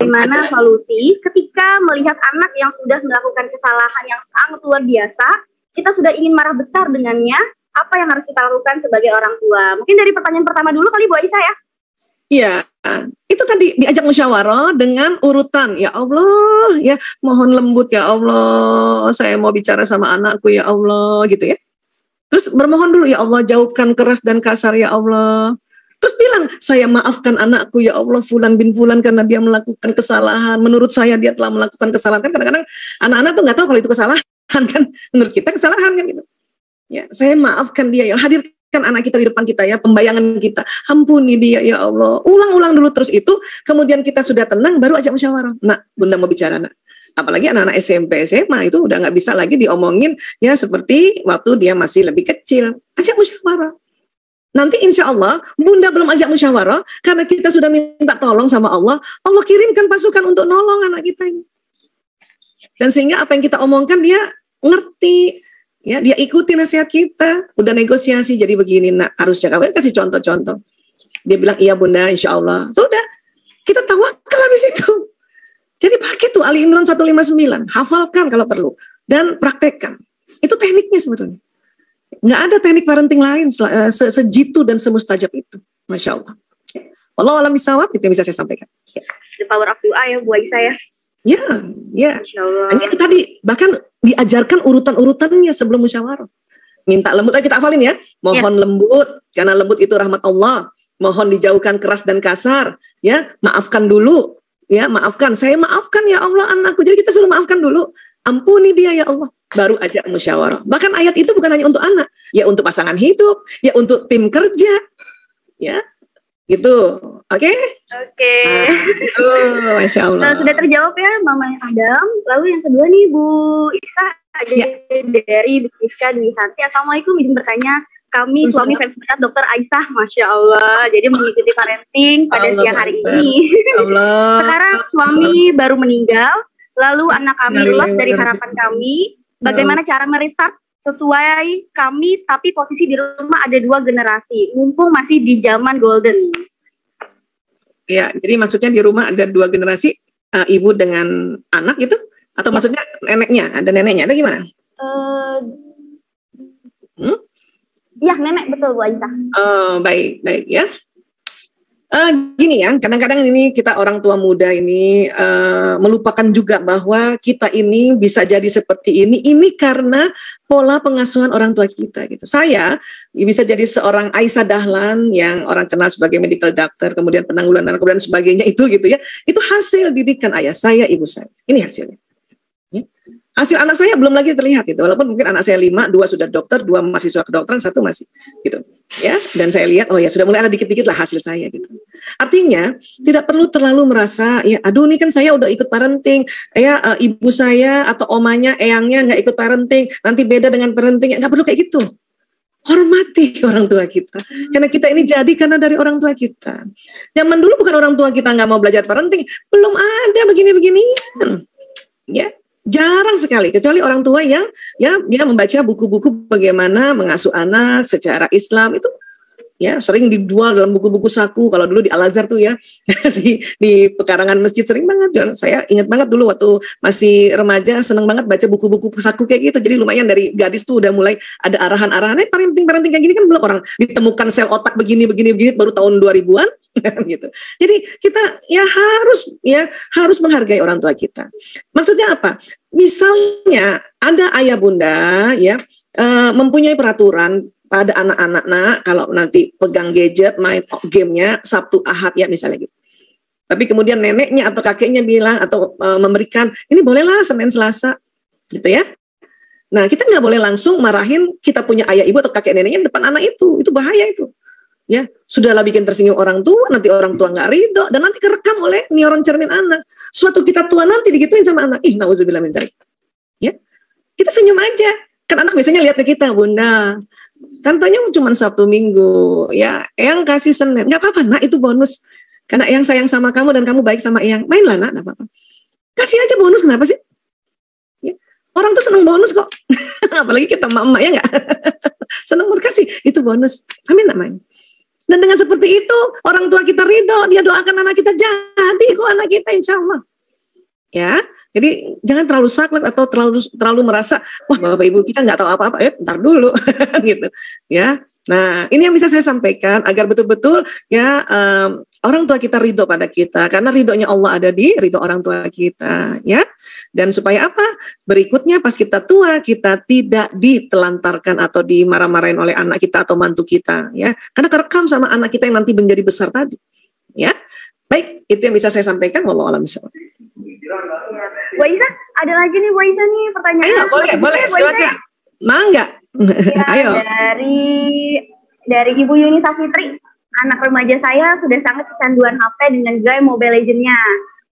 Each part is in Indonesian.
bagaimana solusi ketika melihat anak yang sudah melakukan kesalahan yang sangat luar biasa, kita sudah ingin marah besar dengannya, apa yang harus kita lakukan sebagai orang tua? Mungkin dari pertanyaan pertama dulu kali Bu Aisyah ya. Iya, itu tadi diajak musyawarah dengan urutan. Ya Allah, ya mohon lembut ya Allah, saya mau bicara sama anakku ya Allah, gitu ya. Terus bermohon dulu, ya Allah jauhkan keras dan kasar ya Allah. Terus bilang, saya maafkan anakku ya Allah, Fulan bin Fulan, karena dia melakukan kesalahan. Menurut saya dia telah melakukan kesalahan. Kan kadang-kadang anak-anak tuh nggak tahu kalau itu kesalahan kan. Menurut kita kesalahan kan gitu. Ya, saya maafkan dia ya. Hadirkan anak kita di depan kita ya, pembayangan kita. Ampuni dia ya Allah. Ulang-ulang dulu terus itu. Kemudian kita sudah tenang, baru ajak musyawarah. Nah, Bunda mau bicara nak. Apalagi anak-anak SMP, SMA itu udah nggak bisa lagi diomongin ya seperti waktu dia masih lebih kecil. Ajak musyawarah. Nanti insya Allah Bunda belum ajak musyawarah karena kita sudah minta tolong sama Allah. Allah kirimkan pasukan untuk nolong anak kita ini. Dan sehingga apa yang kita omongkan dia ngerti. Ya, dia ikuti nasihat kita, udah negosiasi jadi begini, nak harus jaga, kasih contoh-contoh. Dia bilang iya Bunda, insya Allah. Sudah, kita tawakal habis itu. Jadi pakai tuh Ali Imran 159, hafalkan kalau perlu dan praktekkan. Itu tekniknya sebetulnya. Nggak ada teknik parenting lain sejitu dan semustajab itu, masya Allah. Wallahu a'lam bishawab, itu yang bisa saya sampaikan. The power of doa ya Bu Aisyah ya. Ya. Ini tadi bahkan diajarkan urutan-urutannya sebelum musyawarah. Minta lembut, kita hafalin ya. Mohon lembut, karena lembut itu rahmat Allah. Mohon dijauhkan keras dan kasar. Ya, maafkan dulu. Ya, maafkan. Saya maafkan ya Allah anakku. Jadi kita suruh maafkan dulu. Ampuni dia ya Allah. Baru ajak musyawarah. Bahkan ayat itu bukan hanya untuk anak, ya untuk pasangan hidup, ya untuk tim kerja. Ya. Gitu, oke? Oke. Masya Allah. Sudah terjawab ya Mama Adam. Lalu yang kedua nih Bu Isa dari Rizka Dwi Santi. Assalamualaikum, izin bertanya. Kami suami fans berat Dokter Aisyah, Masya Allah. Jadi mengikuti parenting pada siang hari ini. Sekarang suami baru meninggal. Lalu anak kami lolos dari harapan kami. Bagaimana cara merestart sesuai kami, tapi posisi di rumah ada 2 generasi, mumpung masih di zaman golden. Ya, jadi maksudnya di rumah ada 2 generasi, ibu dengan anak gitu? Atau maksudnya neneknya, ada neneknya, atau gimana? Ya, nenek betul Bu Aisyah. Baik ya. Gini ya, kadang-kadang ini kita orang tua muda ini melupakan juga bahwa kita ini bisa jadi seperti ini karena pola pengasuhan orang tua kita gitu. Saya bisa jadi seorang Aisyah Dahlan yang orang kenal sebagai medical doctor, kemudian penanggulangan kemudian sebagainya itu gitu ya. Itu hasil didikan ayah saya, ibu saya. Ini hasilnya. Ya. Hasil anak saya belum lagi terlihat itu, walaupun mungkin anak saya 5, 2 sudah dokter, 2 mahasiswa kedokteran, 1 masih gitu. Ya, dan saya lihat oh ya sudah mulai ada dikit-dikit lah hasil saya gitu. Artinya tidak perlu terlalu merasa ya aduh ini kan saya udah ikut parenting ya ibu saya atau omanya eyangnya nggak ikut parenting nanti beda dengan parenting, nggak perlu kayak gitu. Hormati orang tua kita karena kita ini jadi karena dari orang tua kita. Zaman dulu bukan orang tua kita nggak mau belajar parenting, belum ada begini-beginian ya. Jarang sekali, kecuali orang tua yang ya dia membaca buku-buku bagaimana mengasuh anak secara Islam itu ya sering dijual dalam buku-buku saku. Kalau dulu di Al-Azhar tuh ya di pekarangan masjid sering banget. Saya ingat banget dulu waktu masih remaja seneng banget baca buku-buku saku kayak gitu. Jadi lumayan dari gadis tuh udah mulai ada arahan-arahannya parenting kayak gini kan belum orang ditemukan sel otak begini baru tahun 2000-an gitu. Jadi kita harus menghargai orang tua kita. Maksudnya apa? Misalnya ada ayah bunda ya mempunyai peraturan pada anak-anak kalau nanti pegang gadget main gamenya Sabtu Ahad ya misalnya gitu. Tapi kemudian neneknya atau kakeknya bilang atau memberikan ini bolehlah Senin Selasa gitu ya. Nah kita nggak boleh langsung marahin kita punya ayah ibu atau kakek neneknya depan anak itu bahaya itu. Ya, sudahlah bikin tersinggung orang tua, nanti orang tua nggak ridho, dan nanti kerekam oleh neuron cermin anak. Suatu kita tua nanti digituin sama anak, nauzubillah min dzalik. Ya, kita senyum aja, kan anak biasanya lihat ke kita, Bunda, kan tanya cuma Sabtu Minggu, ya, Eyang kasih Senin, nggak apa-apa, nak itu bonus, karena Eyang sayang sama kamu dan kamu baik sama Eyang, mainlah nak, nggak apa-apa. Kasih aja bonus, kenapa sih? Ya. Orang tuh seneng bonus kok, apalagi kita emak-emak ya nggak, seneng bonus kasih, itu bonus, amin nak main. Dan dengan seperti itu orang tua kita ridho, dia doakan anak kita jadi kok anak kita, insya Allah. Ya, jadi jangan terlalu saklek atau terlalu merasa wah bapak ibu kita nggak tahu apa-apa, ntar dulu gitu. Ya, nah ini yang bisa saya sampaikan agar betul-betul ya orang tua kita ridho pada kita, karena ridhonya Allah ada di ridho orang tua kita, ya. Dan supaya apa? Berikutnya pas kita tua kita tidak ditelantarkan atau dimarah-marahin oleh anak kita atau mantu kita, ya. Karena kerekam sama anak kita yang nanti menjadi besar tadi, ya. Baik, itu yang bisa saya sampaikan. Wallahu a'lam bishawab. Bu Aisyah, ada lagi nih Bu Aisyah nih pertanyaan. Ayo, boleh, silakan. Mangga. Ya, Ayo. Dari Ibu Yuni Safitri, anak remaja saya sudah sangat kecanduan HP dengan game Mobile Legends-nya.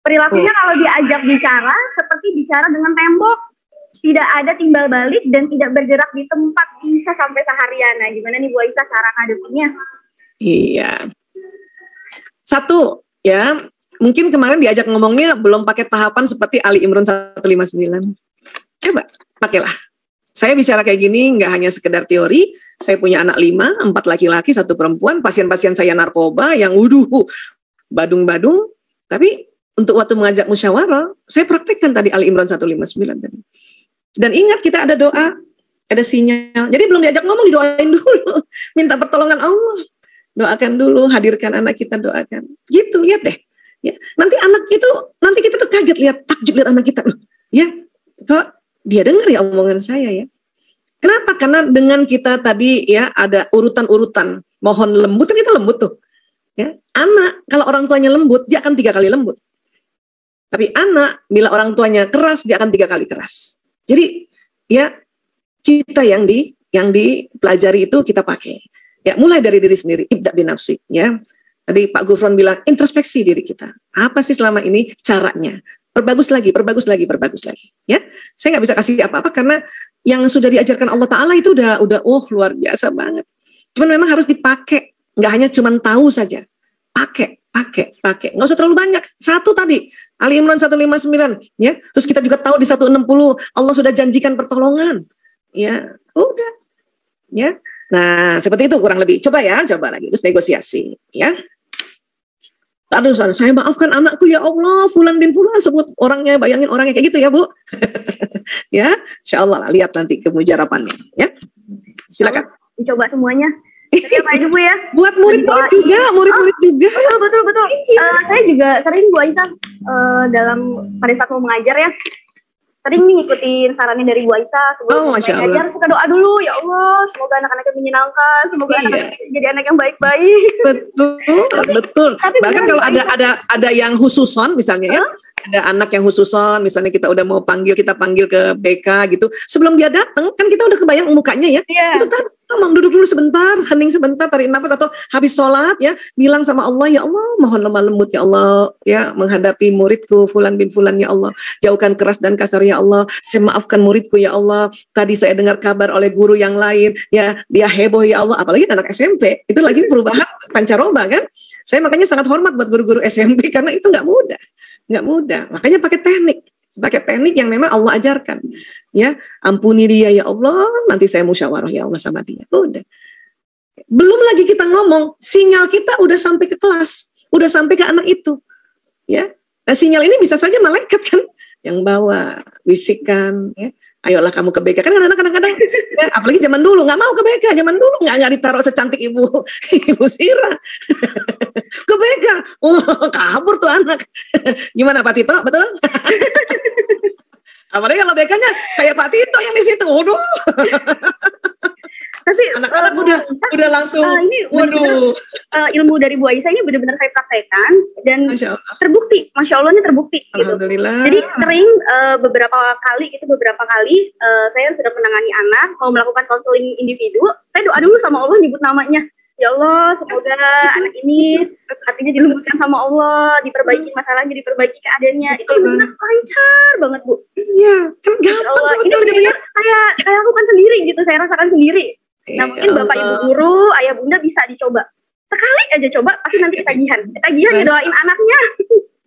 Perilakunya kalau diajak bicara seperti bicara dengan tembok, tidak ada timbal balik dan tidak bergerak di tempat, bisa sampai seharian. Nah, gimana nih Bu Aisyah cara ngadepinnya? Iya. Satu, ya, mungkin kemarin diajak ngomongnya belum pakai tahapan seperti Ali Imran 159. Coba, pakailah. Saya bicara kayak gini nggak hanya sekedar teori, saya punya anak 5, 4 laki-laki, 1 perempuan, pasien-pasien saya narkoba yang badung-badung, tapi untuk waktu mengajak musyawarah, saya praktekkan tadi Ali Imran 159 tadi. Dan ingat kita ada doa, ada sinyal, jadi belum diajak ngomong didoain dulu, minta pertolongan Allah. Doakan dulu, hadirkan anak kita, doakan. Gitu, lihat deh. Ya, nanti kita tuh kaget lihat, takjub lihat anak kita. Ya, kok dia dengar ya omongan saya ya. Kenapa? Karena dengan kita tadi ya ada urutan-urutan, mohon lembut, kan kita lembut tuh. Ya, anak kalau orang tuanya lembut, dia akan 3 kali lembut. Tapi anak bila orang tuanya keras, dia akan 3 kali keras. Jadi ya kita yang dipelajari itu kita pakai. Ya, mulai dari diri sendiri, ibda binafsik, ya. Tadi Pak Gufron bilang introspeksi diri kita. Apa sih selama ini caranya? Perbagus lagi, ya. Saya nggak bisa kasih apa-apa karena yang sudah diajarkan Allah Taala itu udah luar biasa banget. Cuman memang harus dipakai, nggak hanya cuman tahu saja. Pakai. Nggak usah terlalu banyak. Satu tadi, Ali Imran 159, ya. Terus kita juga tahu di 160 Allah sudah janjikan pertolongan. Ya, udah. Ya. Nah, seperti itu kurang lebih. Coba lagi. Terus negosiasi, ya. Aduh, saya maafkan anakku ya Allah, Fulan bin Fulan, sebut orangnya, bayangin orangnya kayak gitu ya, Bu. Ya, insya Allah lihat nanti kemujarapannya, ya. Silakan. Dicoba semuanya. Setiap aja Bu ya. Buat murid-murid juga. Betul. Iya. Saya juga sering Bu Aisyah pada saat mau mengajar ya, sering nih ngikutin sarannya dari Bu Aisyah. Sebelum mengajar suka doa dulu, ya Allah semoga anak-anaknya menyenangkan, semoga anak-anaknya jadi anak yang baik-baik. Betul. Bahkan kalau ada yang khususon misalnya ya, ada anak yang khususon misalnya kita udah mau kita panggil ke BK gitu, sebelum dia datang kan kita udah kebayang mukanya ya. Itu tadi ngomong duduk dulu sebentar, hening sebentar, tarik nafas, atau habis sholat ya bilang sama Allah, ya Allah mohon lemah lembut ya Allah ya menghadapi muridku Fulan bin Fulan ya Allah, jauhkan keras dan kasar ya Allah, saya maafkan muridku ya Allah, tadi saya dengar kabar oleh guru yang lain ya dia heboh ya Allah, apalagi anak SMP itu lagi perubahan pancaroba kan. Saya makanya sangat hormat buat guru-guru SMP karena itu nggak mudah, makanya pakai teknik yang memang Allah ajarkan. Ya, ampuni dia ya Allah, nanti saya musyawarah ya Allah sama dia. Udah. Belum lagi kita ngomong, sinyal kita udah sampai ke kelas, udah sampai ke anak itu. Ya. Nah, sinyal ini bisa saja malaikat kan yang bawa, bisikan, ya. Ayolah kamu ke BK. Kan kadang-kadang ya, apalagi zaman dulu nggak mau ke BK, zaman dulu nggak ditaruh secantik ibu Sira. Ke BK. Kabur tuh anak. Gimana Pak Tito? Betul? Apalagi kalau BK-nya kayak Pak Tito yang di situ. Waduh. Tapi anak-anak udah langsung ilmu dari Bu Aisyah ini benar-benar saya praktekkan dan terbukti, Masya Allah ini terbukti gitu. Jadi sering beberapa kali saya sudah menangani anak mau melakukan konseling individu, saya doa dulu sama Allah, nyebut namanya. Ya Allah, semoga anak ini hatinya dilembutkan sama Allah, diperbaiki masalahnya, diperbaiki keadaannya. Itu benar lancar banget Bu. Iya, kan gampang sebetulnya. Ini benar-benar saya lakukan sendiri gitu, saya rasakan sendiri. Nah mungkin Bapak Ibu guru, ayah bunda bisa dicoba. Sekali aja coba, pasti nanti ketagihan. Ketagihan doain anaknya.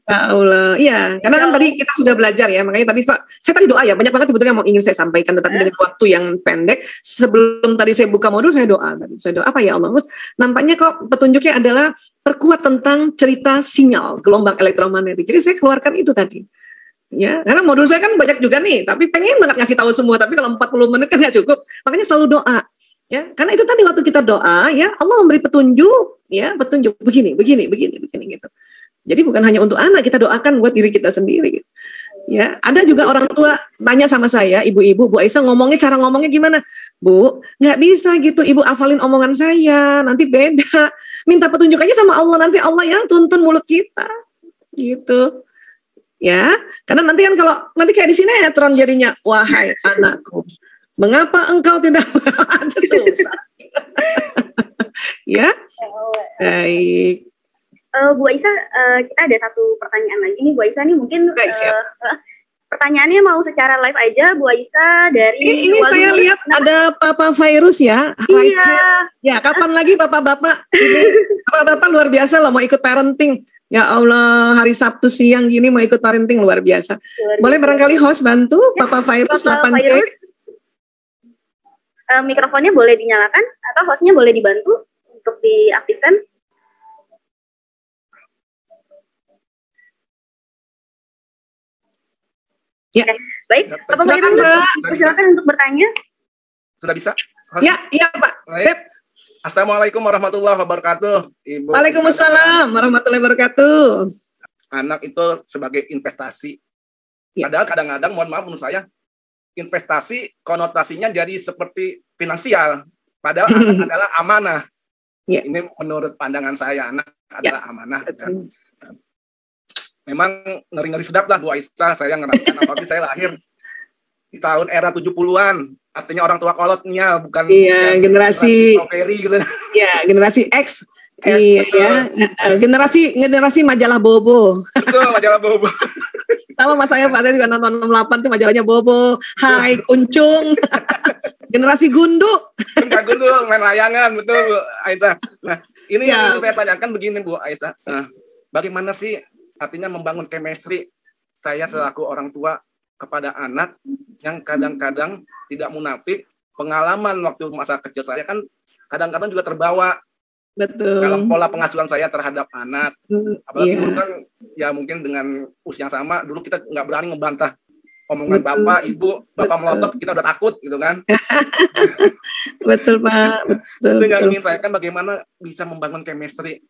Ya Allah, iya, karena kan tadi kita sudah belajar ya, makanya tadi saya tadi doa ya, banyak banget sebetulnya yang mau ingin saya sampaikan, tetapi dengan waktu yang pendek, sebelum tadi saya buka modul, saya doa apa ya Allah, nampaknya kok petunjuknya adalah perkuat tentang cerita sinyal, gelombang elektromagnetik, jadi saya keluarkan itu tadi. Ya, karena modul saya kan banyak juga nih, tapi pengen banget ngasih tahu semua, tapi kalau 40 menit kan nggak cukup, makanya selalu doa. Ya, karena itu tadi waktu kita doa, ya Allah memberi petunjuk, ya petunjuk begini gitu. Jadi bukan hanya untuk anak, kita doakan buat diri kita sendiri. Ya, ada juga orang tua tanya sama saya, ibu-ibu, Bu Aisyah cara ngomongnya gimana? Bu, nggak bisa gitu, ibu hafalin omongan saya, nanti beda. Minta petunjuk aja sama Allah, nanti Allah yang tuntun mulut kita, gitu. Ya, karena nanti kan kalau nanti kayak di sinetron jadinya, wahai anakku, mengapa engkau tidak susah? Ya, baik. Bu Aisyah, kita ada satu pertanyaan lagi nih Bu Aisyah nih, mungkin pertanyaannya mau secara live aja Bu Aisyah dari ini saya lihat ada Papa Virus ya. Iya. Ya, kapan lagi Bapak-bapak ini Bapak-bapak luar biasa loh mau ikut parenting. Ya Allah, hari Sabtu siang gini mau ikut parenting luar biasa. Boleh barangkali host bantu ya, Papa Virus 8C. Mikrofonnya boleh dinyalakan atau hostnya boleh dibantu untuk diaktifkan. Ya, baik. Silakan untuk bertanya. Sudah bisa? Ya, iya Pak. Sip. Assalamualaikum warahmatullahi wabarakatuh. Ibu. Waalaikumsalam warahmatullahi wabarakatuh. Anak itu sebagai investasi. Ya. Padahal kadang-kadang, mohon maaf menurut saya, investasi konotasinya jadi seperti finansial. Padahal anak adalah amanah. Ya. Ini menurut pandangan saya, anak adalah amanah. Kan? Memang ngeri-ngeri sedap lah Bu Aisyah, saya ngerasakan apalagi saya lahir di tahun era 70-an, artinya orang tua kolotnya, bukan generasi gitu. Ya, generasi X. Iya, generasi majalah Bobo. Betul, majalah Bobo. Sama mas saya Pak, saya juga nonton 68 tuh majalahnya Bobo, Hai Kuncung. Generasi Gunduk. Gunduk main layangan, betul Bu Aisyah. Nah, ini yang saya tanyakan begini Bu Aisyah. Nah, bagaimana sih artinya membangun chemistry saya selaku orang tua kepada anak yang kadang-kadang tidak munafik. Pengalaman waktu masa kecil saya kan kadang-kadang juga terbawa. Betul. Dalam pola pengasuhan saya terhadap anak. Apalagi dulu kan ya mungkin dengan usia yang sama, dulu kita nggak berani membantah omongan bapak, ibu, bapak melotot kita udah takut gitu kan. Betul Pak. Betul. Itu yang ingin saya kan bagaimana bisa membangun chemistry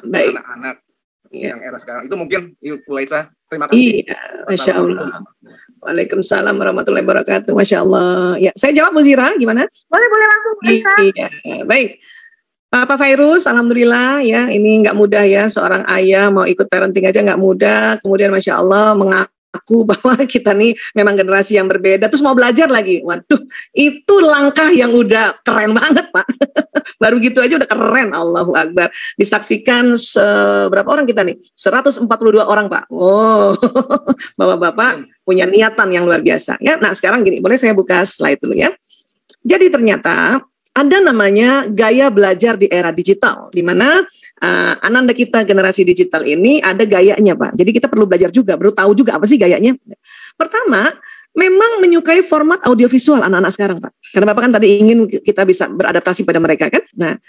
baik. Anak-anak. Yang era sekarang itu mungkin Ibu Aisyah, terima kasih. Iya, Masya Allah. Waalaikumsalam warahmatullahi wabarakatuh. Masya Allah. Ya, saya jawab Bu Zira, gimana? Boleh langsung Bu Aisyah. Iya, baik. Pak Virus, alhamdulillah ya, ini nggak mudah ya, seorang ayah mau ikut parenting aja nggak mudah. Kemudian Masya Allah mengaku bahwa kita nih memang generasi yang berbeda, terus mau belajar lagi. Waduh, itu langkah yang udah keren banget Pak. Baru gitu aja udah keren, Allahu Akbar. Disaksikan berapa orang kita nih? 142 orang Pak. Oh, bapak-bapak punya niatan yang luar biasa ya. Nah sekarang gini, boleh saya buka slide dulu ya. Jadi ternyata ada namanya gaya belajar di era digital, di mana ananda kita generasi digital ini ada gayanya Pak. Jadi kita perlu belajar juga, perlu tahu juga apa sih gayanya. Pertama, memang menyukai format audiovisual anak-anak sekarang Pak. Karena Bapak kan tadi ingin kita bisa beradaptasi pada mereka kan. Nah,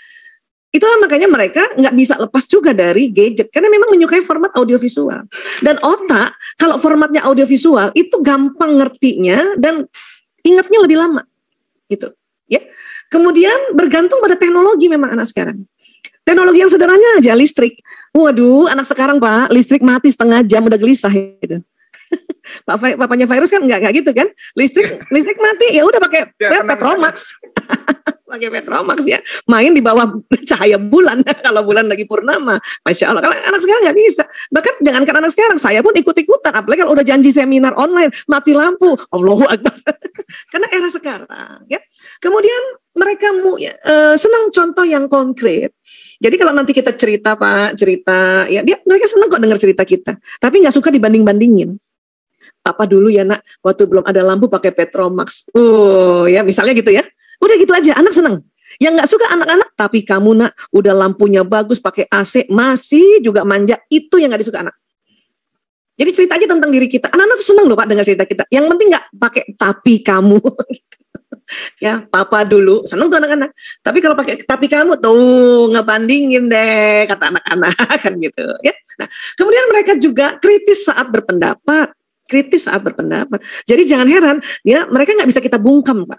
itulah makanya mereka nggak bisa lepas juga dari gadget, karena memang menyukai format audiovisual. Dan otak, kalau formatnya audiovisual, itu gampang ngertinya dan ingatnya lebih lama. Gitu. Ya. Kemudian bergantung pada teknologi memang anak sekarang. Teknologi yang sederhananya aja, listrik. Waduh, anak sekarang Pak, listrik mati setengah jam udah gelisah gitu. Papanya Virus kan enggak gitu kan? Listrik mati ya udah pakai Petromax. Pakai Petromax ya. Main di bawah cahaya bulan kalau bulan lagi purnama. Masya Allah. Kalau anak sekarang nggak bisa. Bahkan jangankan anak sekarang, saya pun ikut-ikutan. Apalagi kalau udah janji seminar online, mati lampu. Allahu Akbar. Karena era sekarang ya. Kemudian mereka senang contoh yang konkret. Jadi kalau nanti kita cerita Pak, ya mereka senang kok dengar cerita kita. Tapi nggak suka dibanding-bandingin. Papa dulu ya nak, waktu belum ada lampu pakai Petromax. Ya misalnya gitu ya. Udah gitu aja, anak senang. Yang nggak suka anak-anak, tapi kamu nak udah lampunya bagus pakai AC masih juga manja, itu yang nggak disuka anak. Jadi cerita aja tentang diri kita. Anak-anak tuh seneng loh Pak dengan cerita kita. Yang penting nggak pakai tapi kamu. Ya, papa dulu seneng tuh anak-anak. Tapi kalau pakai tapi kamu tuh ngebandingin deh kata anak-anak kan gitu. Ya. Nah, kemudian mereka juga kritis saat berpendapat. Jadi jangan heran, ya mereka nggak bisa kita bungkam Pak.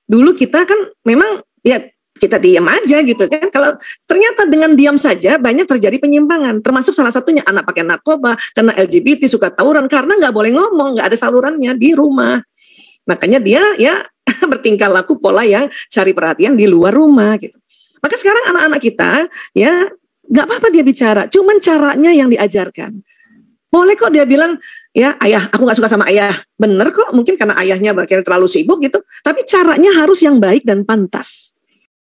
Dulu kita kan memang ya kita diam aja gitu kan. Kalau ternyata dengan diam saja banyak terjadi penyimpangan. Termasuk salah satunya anak pakai narkoba, kena LGBT, suka tawuran karena nggak boleh ngomong, nggak ada salurannya di rumah. Makanya dia ya bertingkah laku pola yang cari perhatian di luar rumah gitu. Maka sekarang anak-anak kita ya nggak apa-apa dia bicara, cuman caranya yang diajarkan. Boleh kok dia bilang, ya ayah, aku gak suka sama ayah. Bener kok, mungkin karena ayahnya bakal terlalu sibuk gitu. Tapi caranya harus yang baik dan pantas.